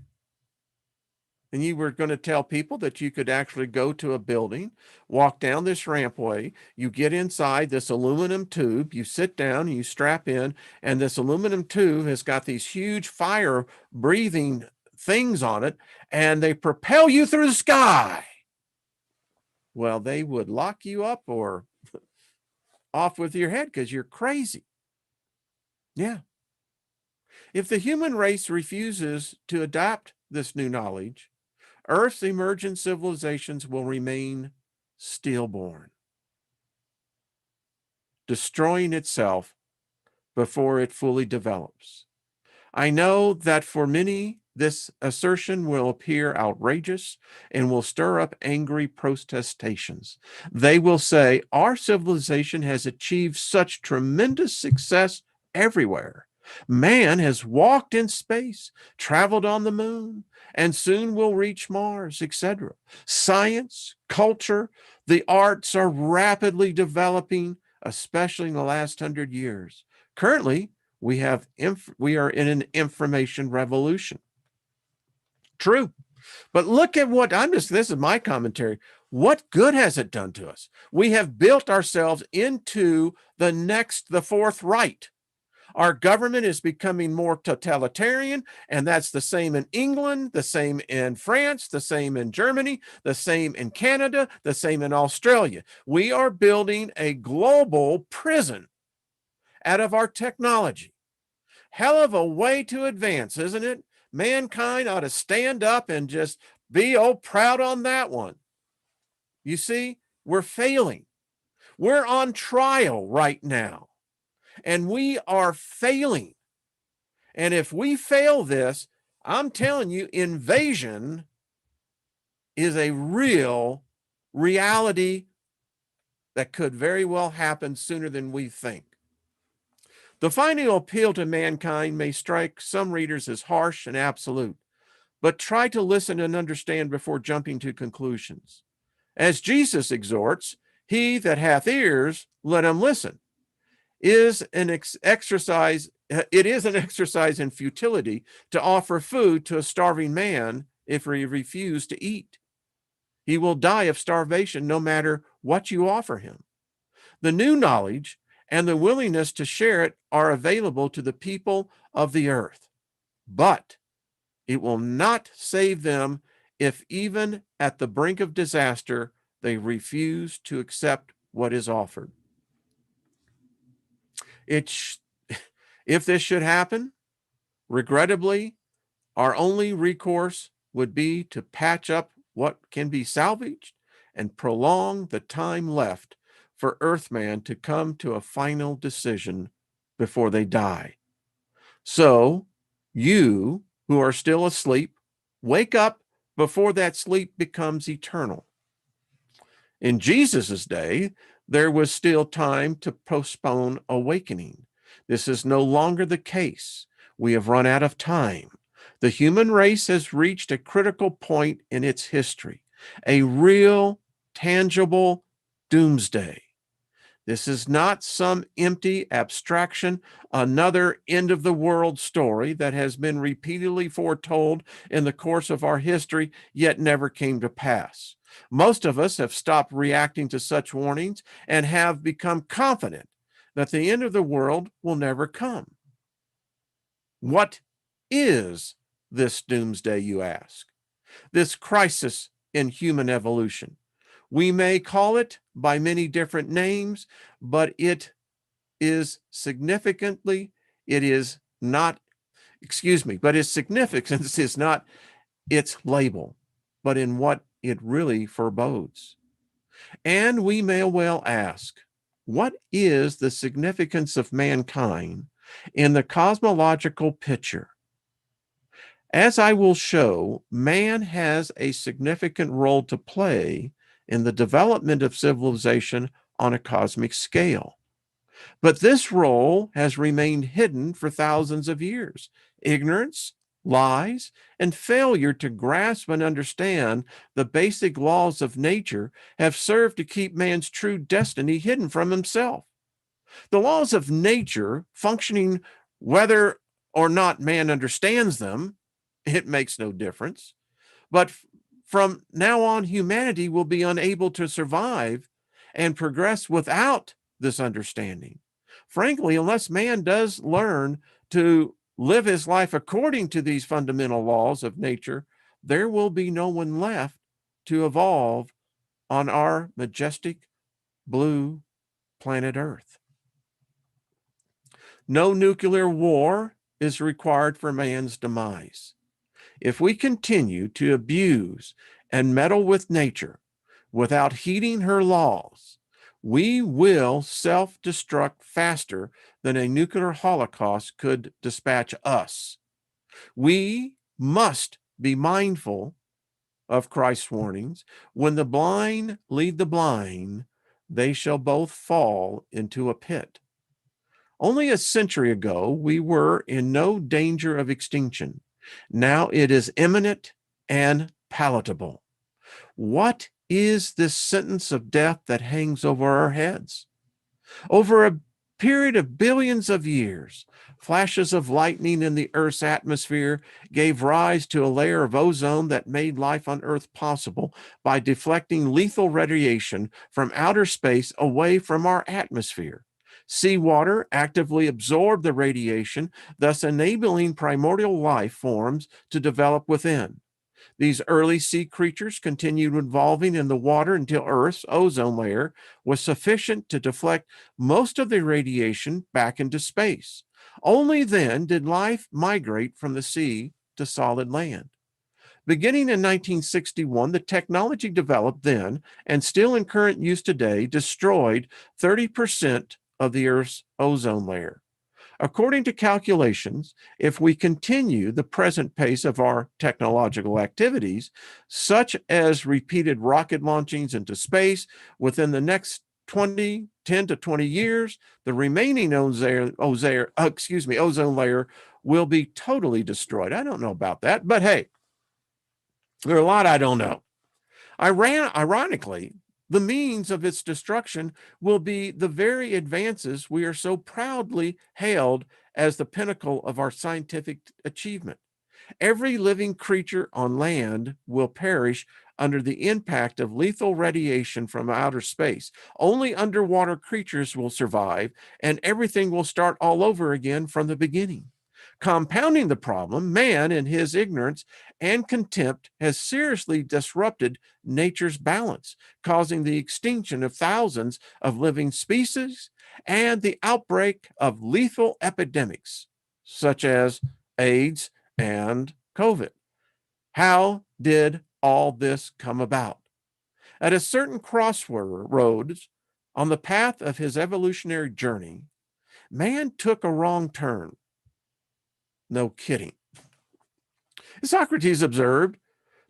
And you were going to tell people that you could actually go to a building, walk down this rampway, you get inside this aluminum tube, you sit down, you strap in, and this aluminum tube has got these huge fire breathing things on it, and they propel you through the sky. Well, they would lock you up or off with your head because you're crazy. Yeah. If the human race refuses to adopt this new knowledge, Earth's emergent civilizations will remain stillborn, destroying itself before it fully develops. I know that for many, This assertion will appear outrageous and will stir up angry protestations. They will say, our civilization has achieved such tremendous success everywhere. Man has walked in space, traveled on the moon, and soon will reach Mars, etc. Science, culture, the arts are rapidly developing, especially in the last 100 years. Currently, we are in an information revolution. True. But look at this is my commentary. What good has it done to us? We have built ourselves into the fourth right. Our government is becoming more totalitarian, and that's the same in England, the same in France, the same in Germany, the same in Canada, the same in Australia. We are building a global prison out of our technology. Hell of a way to advance, isn't it? Mankind ought to stand up and just be proud on that one. You see, we're failing. We're on trial right now, and we are failing. And if we fail this, I'm telling you, invasion is a real reality that could very well happen sooner than we think. The final appeal to mankind may strike some readers as harsh and absolute, but try to listen and understand before jumping to conclusions. As Jesus exhorts, he that hath ears, let him listen. It is an exercise in futility to offer food to a starving man if he refuses to eat. He will die of starvation no matter what you offer him. The new knowledge and the willingness to share it are available to the people of the earth, but it will not save them if even at the brink of disaster, they refuse to accept what is offered. If this should happen, regrettably, our only recourse would be to patch up what can be salvaged and prolong the time left for Earthman to come to a final decision before they die. So, you who are still asleep, wake up before that sleep becomes eternal. In Jesus' day, there was still time to postpone awakening. This is no longer the case. We have run out of time. The human race has reached a critical point in its history, a real, tangible doomsday. This is not some empty abstraction, another end of the world story that has been repeatedly foretold in the course of our history, yet never came to pass. Most of us have stopped reacting to such warnings and have become confident that the end of the world will never come. What is this doomsday, you ask? This crisis in human evolution? We may call it by many different names, but its significance is not its label, but in what it really forebodes. And we may well ask, what is the significance of mankind in the cosmological picture? As I will show, man has a significant role to play in the development of civilization on a cosmic scale. But this role has remained hidden for thousands of years. Ignorance, lies, and failure to grasp and understand the basic laws of nature have served to keep man's true destiny hidden from himself. The laws of nature functioning whether or not man understands them, it makes no difference. But from now on, humanity will be unable to survive and progress without this understanding. Frankly, unless man does learn to live his life according to these fundamental laws of nature, there will be no one left to evolve on our majestic blue planet Earth. No nuclear war is required for man's demise. If we continue to abuse and meddle with nature without heeding her laws, we will self-destruct faster than a nuclear holocaust could dispatch us. We must be mindful of Christ's warnings. When the blind lead the blind, they shall both fall into a pit. Only a century ago, we were in no danger of extinction. Now it is imminent and palatable. What is this sentence of death that hangs over our heads? Over a period of billions of years, flashes of lightning in the Earth's atmosphere gave rise to a layer of ozone that made life on Earth possible by deflecting lethal radiation from outer space away from our atmosphere. Seawater actively absorbed the radiation, thus enabling primordial life forms to develop within. These early sea creatures continued evolving in the water until Earth's ozone layer was sufficient to deflect most of the radiation back into space. Only then did life migrate from the sea to solid land. Beginning in 1961, the technology developed then and still in current use today destroyed 30% of the Earth's ozone layer. According to calculations, if we continue the present pace of our technological activities, such as repeated rocket launchings into space, within the next 10 to 20 years, the remaining ozone layer will be totally destroyed. I don't know about that, but hey, there are a lot I don't know. Ironically, the means of its destruction will be the very advances we are so proudly hailed as the pinnacle of our scientific achievement. Every living creature on land will perish under the impact of lethal radiation from outer space. Only underwater creatures will survive, and everything will start all over again from the beginning. Compounding the problem, man, in his ignorance and contempt, has seriously disrupted nature's balance, causing the extinction of thousands of living species and the outbreak of lethal epidemics, such as AIDS and COVID. How did all this come about? At a certain crossroads on the path of his evolutionary journey, man took a wrong turn. No kidding. Socrates observed,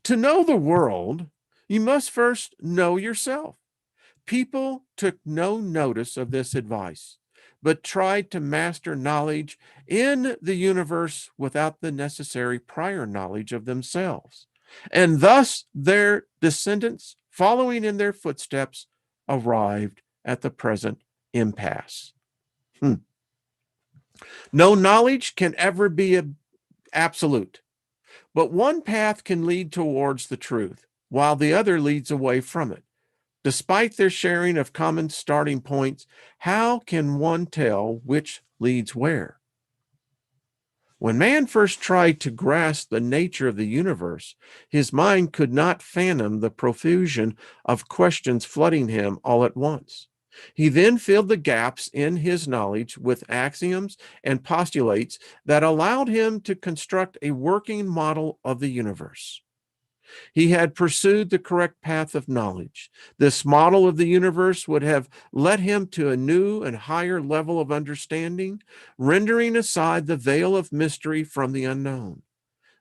to know the world, you must first know yourself. People took no notice of this advice, but tried to master knowledge in the universe without the necessary prior knowledge of themselves. And thus their descendants, following in their footsteps, arrived at the present impasse. No knowledge can ever be absolute, but one path can lead towards the truth, while the other leads away from it. Despite their sharing of common starting points, how can one tell which leads where? When man first tried to grasp the nature of the universe, his mind could not fathom the profusion of questions flooding him all at once. He then filled the gaps in his knowledge with axioms and postulates that allowed him to construct a working model of the universe. He had pursued the correct path of knowledge. This model of the universe would have led him to a new and higher level of understanding, rendering aside the veil of mystery from the unknown.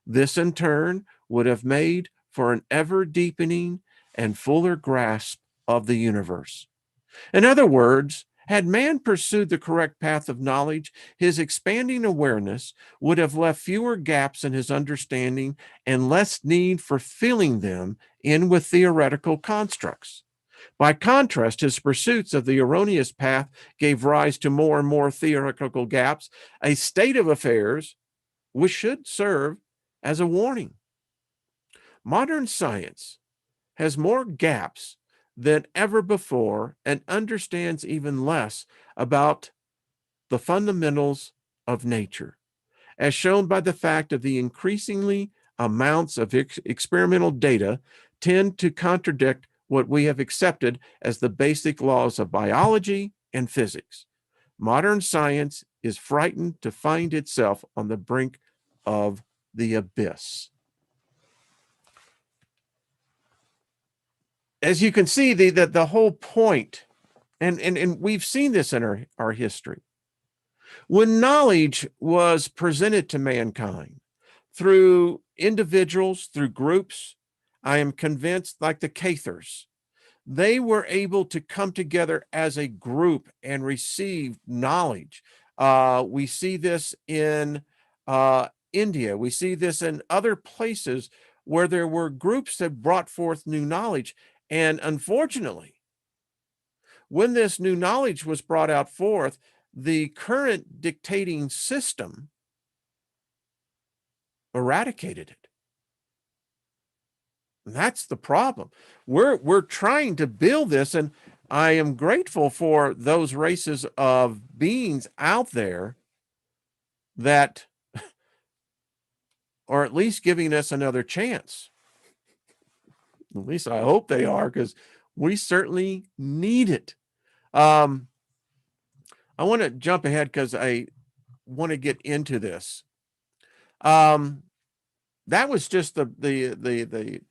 This, in turn, would have made for an ever deepening and fuller grasp of the universe. In other words, had man pursued the correct path of knowledge, his expanding awareness would have left fewer gaps in his understanding and less need for filling them in with theoretical constructs. By contrast, his pursuits of the erroneous path gave rise to more and more theoretical gaps, a state of affairs which should serve as a warning. Modern science has more gaps than ever before and understands even less about the fundamentals of nature, as shown by the fact of the increasingly amounts of experimental data tend to contradict what we have accepted as the basic laws of biology and physics. Modern science is frightened to find itself on the brink of the abyss. As you can see, the whole point, and we've seen this in our history, when knowledge was presented to mankind through individuals, through groups, I am convinced, like the Cathars, they were able to come together as a group and receive knowledge. We see this in India. We see this in other places where there were groups that brought forth new knowledge. And unfortunately, when this new knowledge was brought out forth, the current dictating system eradicated it. And that's the problem. We're trying to build this, and I am grateful for those races of beings out there that are at least giving us another chance. At least I hope they are, because we certainly need it. I want to jump ahead because I want to get into this. That was just the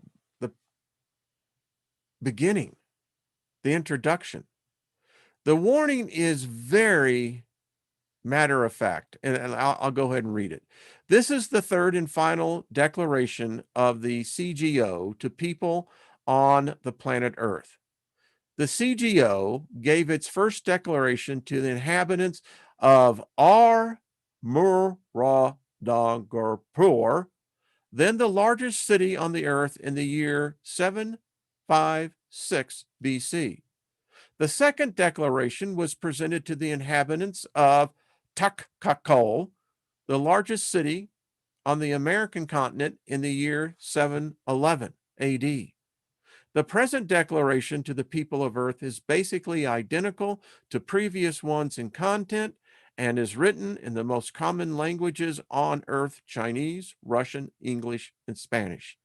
beginning, the introduction. The warning is very matter of fact, and I'll go ahead and read it. This is the third and final declaration of the CGO to people on the planet Earth. The CGO gave its first declaration to the inhabitants of Ar-Muradagarpur, then the largest city on the earth, in the year 756 BC. The second declaration was presented to the inhabitants of Takakol, the largest city on the American continent, in the year 711 AD. The present declaration to the people of Earth is basically identical to previous ones in content and is written in the most common languages on Earth: Chinese, Russian, English, and Spanish.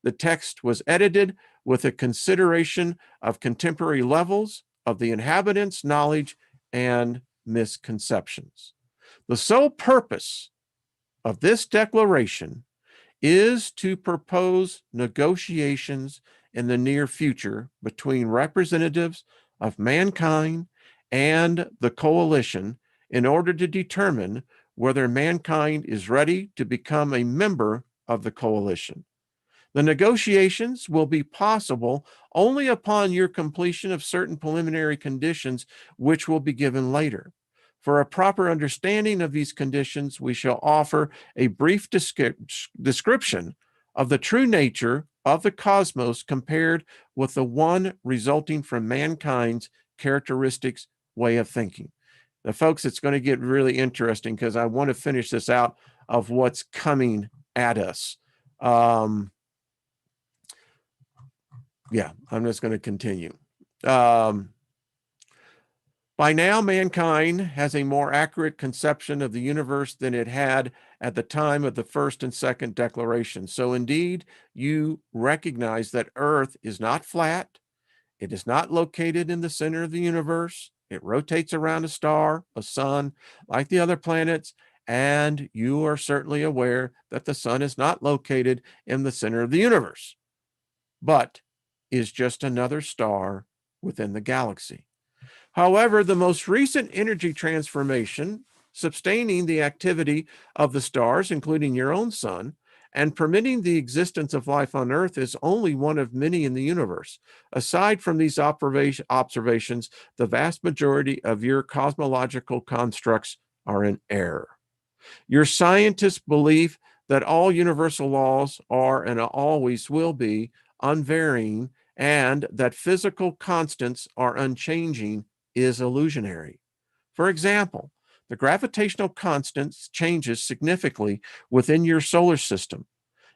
The text was edited with a consideration of contemporary levels of the inhabitants' knowledge and misconceptions. The sole purpose of this declaration is to propose negotiations in the near future between representatives of mankind and the coalition in order to determine whether mankind is ready to become a member of the coalition. The negotiations will be possible only upon your completion of certain preliminary conditions, which will be given later. For a proper understanding of these conditions, we shall offer a brief description of the true nature of the cosmos compared with the one resulting from mankind's characteristics, way of thinking. Now, folks, it's going to get really interesting because I want to finish this out of what's coming at us. I'm just going to continue. By now, mankind has a more accurate conception of the universe than it had at the time of the first and second declaration. So indeed, you recognize that Earth is not flat. It is not located in the center of the universe. It rotates around a star, a sun, like the other planets. And you are certainly aware that the sun is not located in the center of the universe, but is just another star within the galaxy. However, the most recent energy transformation, sustaining the activity of the stars, including your own sun, and permitting the existence of life on Earth, is only one of many in the universe. Aside from these observations, the vast majority of your cosmological constructs are in error. Your scientists' belief that all universal laws are and always will be unvarying, and that physical constants are unchanging, is illusionary. For example, the gravitational constant changes significantly within your solar system,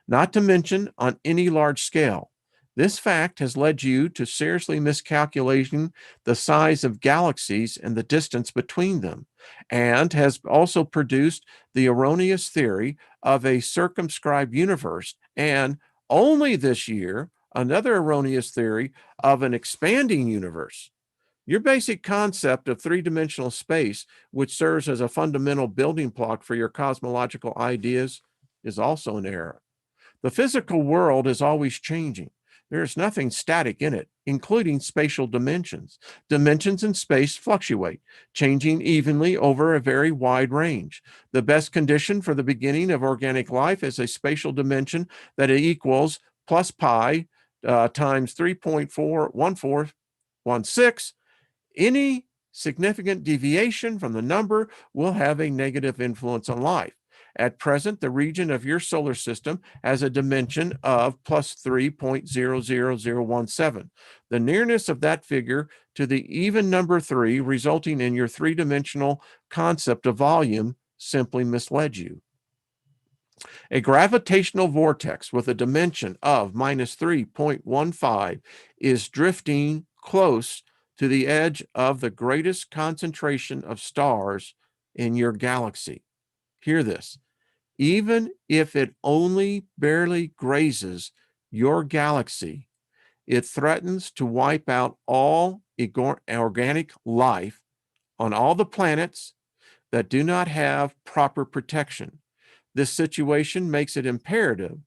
not to mention on any large scale. This fact has led you to seriously miscalculating the size of galaxies and the distance between them, and has also produced the erroneous theory of a circumscribed universe, and only this year, another erroneous theory of an expanding universe. Your basic concept of three-dimensional space, which serves as a fundamental building block for your cosmological ideas, is also an error. The physical world is always changing. There is nothing static in it including spatial dimensions. Dimensions in space fluctuate, changing evenly over a very wide range. The best condition for the beginning of organic life is a spatial dimension that equals plus pi times 3.41416. Any significant deviation from the number will have a negative influence on life. At present, the region of your solar system has a dimension of plus 3.00017. The nearness of that figure to the even number 3, resulting in your three-dimensional concept of volume, simply misled you. A gravitational vortex with a dimension of minus 3.15 is drifting close to the edge of the greatest concentration of stars in your galaxy. Hear this. Even if it only barely grazes your galaxy, it threatens to wipe out all organic life on all the planets that do not have proper protection. This situation makes it imperative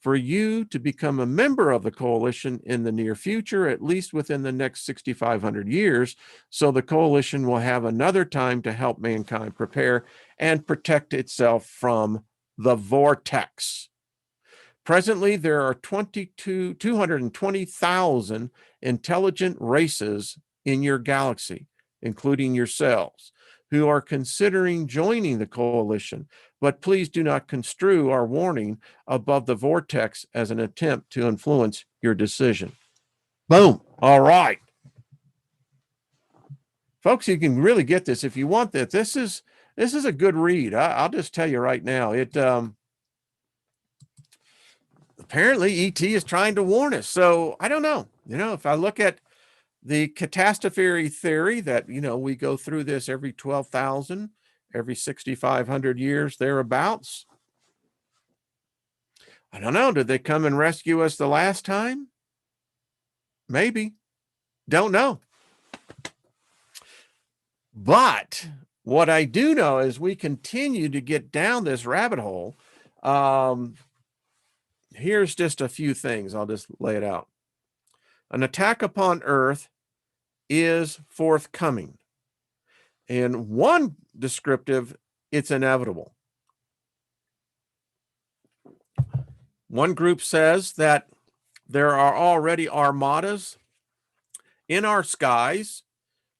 for you to become a member of the coalition in the near future, at least within the next 6,500 years, so the coalition will have another time to help mankind prepare and protect itself from the vortex. Presently, there are 220,000 intelligent races in your galaxy, including yourselves, who are considering joining the coalition. But please do not construe our warning above the vortex as an attempt to influence your decision. Boom. All right. Folks, you can really get this if you want that. This is a good read. I'll just tell you right now. Apparently ET is trying to warn us. So I don't know. If I look at the catastrophe theory that, we go through this every 12,000, every 6,500 years, thereabouts. I don't know. Did they come and rescue us the last time? Maybe. Don't know. But what I do know is we continue to get down this rabbit hole. Here's just a few things. I'll just lay it out. An attack upon Earth is forthcoming. And one descriptive, it's inevitable. One group says that there are already armadas in our skies.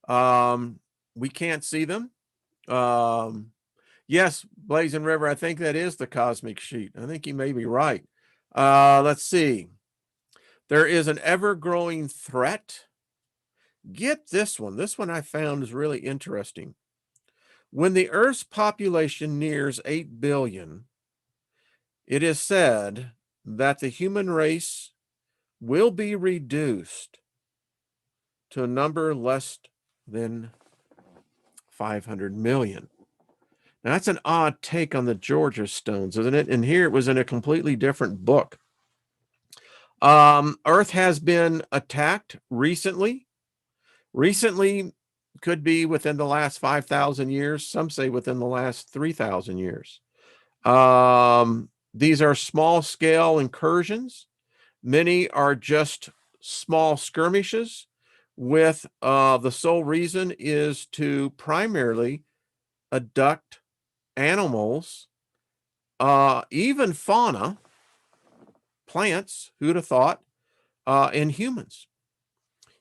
We can't see them. Yes, Blazing River, I think that is the cosmic sheet. I think you may be right. Let's see. There is an ever-growing threat. Get this one. This one I found is really interesting. When the Earth's population nears 8 billion, it is said that the human race will be reduced to a number less than 500 million. Now, that's an odd take on the Georgia stones, isn't it? And here it was in a completely different book. Earth has been attacked recently. Recently could be within the last 5,000 years. Some say within the last 3,000 years. These are small-scale incursions. Many are just small skirmishes with the sole reason is to primarily abduct animals, even fauna, plants, who'd have thought, and humans.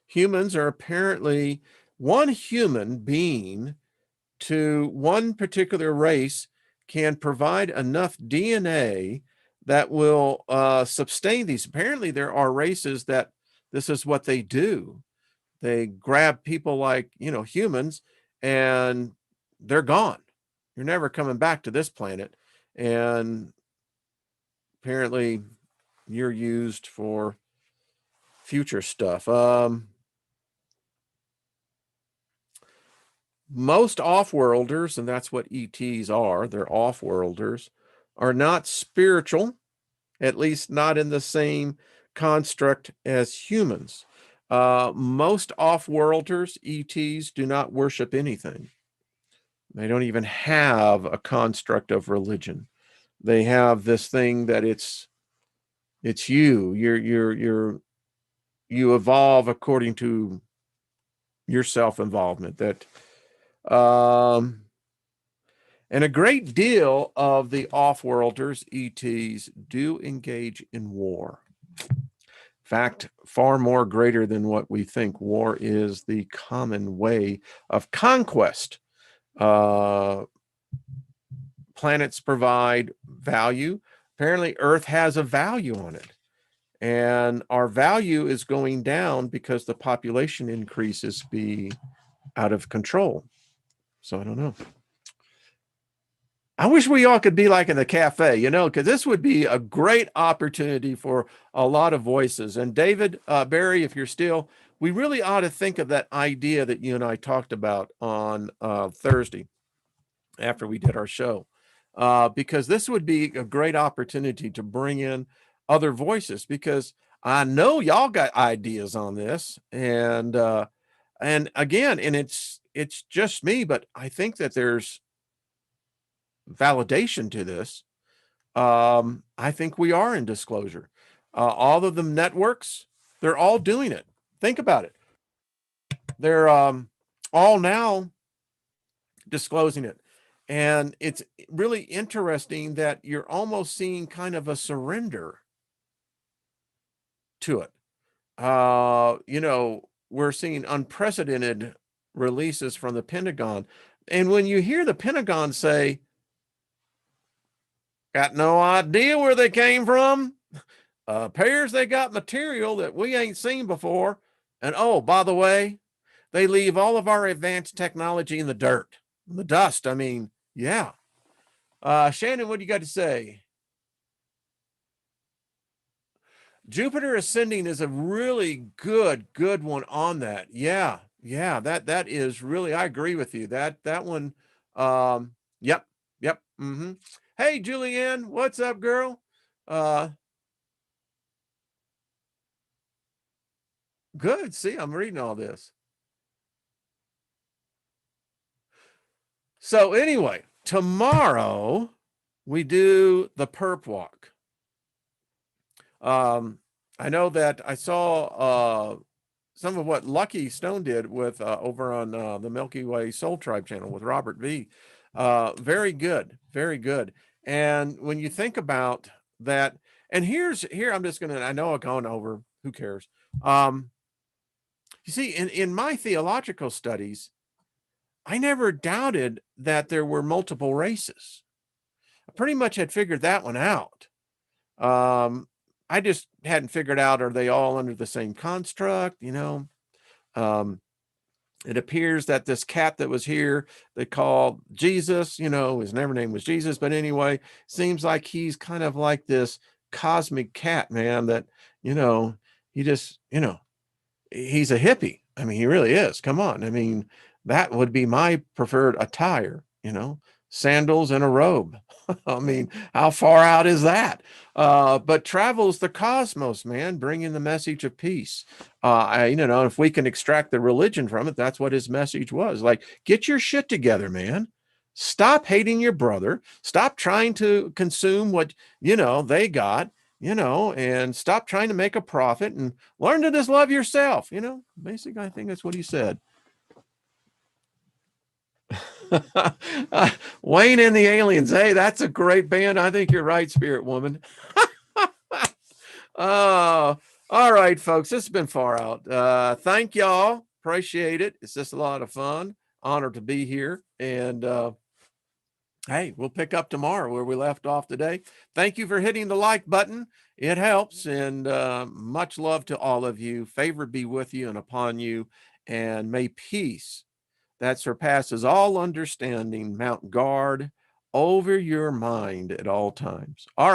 Humans are apparently one human being to one particular race can provide enough DNA that will sustain these. Apparently, there are races that this is what they do. They grab people like, humans, and they're gone. You're never coming back to this planet. And apparently, you're used for future stuff. Most off-worlders, and that's what ETs are, they're off-worlders, are not spiritual, at least not in the same construct as humans. Most off-worlders, ETs, do not worship anything. They don't even have a construct of religion. They have this thing that it's you. you evolve according to your self-involvement. That and a great deal of the off-worlders, ETs, do engage in war. In fact, far more greater than what we think. War is the common way of conquest. Planets provide value. Apparently, Earth has a value on it. And our value is going down because the population increases be out of control. So I don't know. I wish we all could be like in the cafe, because this would be a great opportunity for a lot of voices. And David, Barry, if you're still, we really ought to think of that idea that you and I talked about on Thursday after we did our show, because this would be a great opportunity to bring in other voices, because I know y'all got ideas on this. And again, and it's just me, but I think that there's validation to this. I think we are in disclosure. All of the networks, they're all doing it. Think about it. They're all now disclosing it. And it's really interesting that you're almost seeing kind of a surrender to it. We're seeing unprecedented releases from the Pentagon. And when you hear the Pentagon say, got no idea where they came from, appears they got material that we ain't seen before. And oh, by the way, they leave all of our advanced technology in the dirt, in the dust. I mean, yeah. Shannon, what do you got to say? Jupiter ascending is a really good one on that. Yeah, that is really, I agree with you. That one, yep. Mm-hmm. Hey, Julianne, what's up, girl? Good. See, I'm reading all this. So anyway, tomorrow we do the perp walk. I know that I saw some of what Lucky Stone did with over on the Milky Way Soul Tribe channel with Robert V. Very good, very good. And when you think about that, and here I'm just gonna, I know I'm going over, who cares? You see, in my theological studies, I never doubted that there were multiple races. I pretty much had figured that one out. I just hadn't figured out, are they all under the same construct? It appears that this cat that was here, they called Jesus, his name was Jesus. But anyway, seems like he's kind of like this cosmic cat, man, that, he just, he's a hippie. I mean, he really is. Come on. I mean, that would be my preferred attire, sandals and a robe. I mean, how far out is that? But travels the cosmos, man, bringing the message of peace. If we can extract the religion from it, that's what his message was. Like, get your shit together, man. Stop hating your brother. Stop trying to consume what, they got, and stop trying to make a profit and learn to just love yourself. Basically, I think that's what he said. Wayne and the Aliens. Hey, that's a great band. I think you're right, Spirit Woman. Oh, all right, folks. This has been Far Out. Thank y'all. Appreciate it. It's just a lot of fun. Honored to be here. And hey, we'll pick up tomorrow where we left off today. Thank you for hitting the like button. It helps. And much love to all of you. Favor be with you and upon you. And may peace that surpasses all understanding mount guard over your mind at all times. All right.